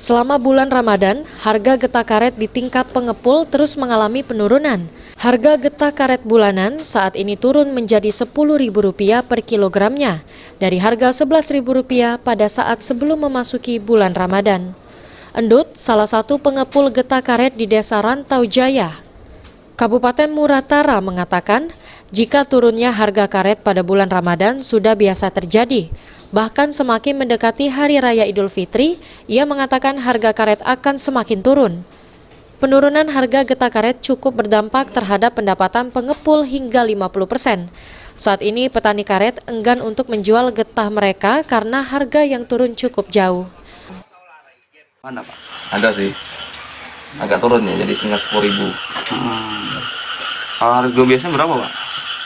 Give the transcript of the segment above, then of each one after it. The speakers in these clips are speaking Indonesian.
Selama bulan Ramadan, harga getah karet di tingkat pengepul terus mengalami penurunan. Harga getah karet bulanan saat ini turun menjadi Rp10.000 per kilogramnya, dari harga Rp11.000 pada saat sebelum memasuki bulan Ramadan. Endut, salah satu pengepul getah karet di Desa Rantau Jaya, Kabupaten Muratara mengatakan, jika turunnya harga karet pada bulan Ramadan sudah biasa terjadi. Bahkan semakin mendekati Hari Raya Idul Fitri, ia mengatakan harga karet akan semakin turun. Penurunan harga getah karet cukup berdampak terhadap pendapatan pengepul hingga 50%. Saat ini petani karet enggan untuk menjual getah mereka karena harga yang turun cukup jauh. Mana Pak? Ada sih, agak turun ya, jadi sekitar 10.000. Kalau harga biasanya berapa Pak?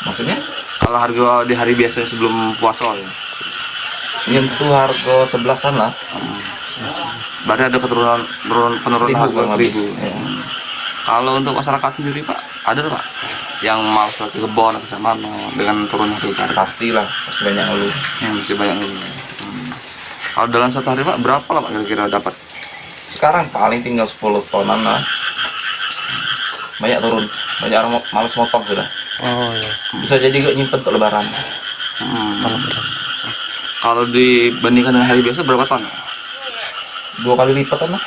Maksudnya? Kalau harga di hari biasanya sebelum puasa ya? Nyentuh harga 11-an lah. Berarti ada penurunan harga 1.000. Ya. Kalau untuk masyarakat sendiri Pak, ada Pak yang malas ke kebun atau mana dengan turunnya harga karet? Pastilah, pasti banyak ngeluh. Masih banyak ngeluh. Kalau dalam satu hari Pak, berapa lah Pak kira-kira dapat? Sekarang paling tinggal 10 tonan lah. Banyak turun, banyak orang malas motong sudah. Oh iya. Bisa jadi gak nyimpen untuk lebaran. Kalau dibandingkan dengan hari biasa berapa ton? 2 kali lipatan lah.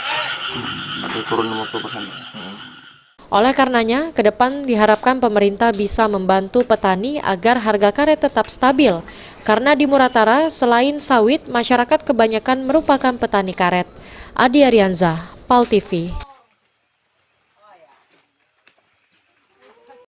Berarti turun 50%. Oleh karenanya, ke depan diharapkan pemerintah bisa membantu petani agar harga karet tetap stabil. Karena di Muratara, selain sawit, masyarakat kebanyakan merupakan petani karet. Adi Arianza, PAL TV.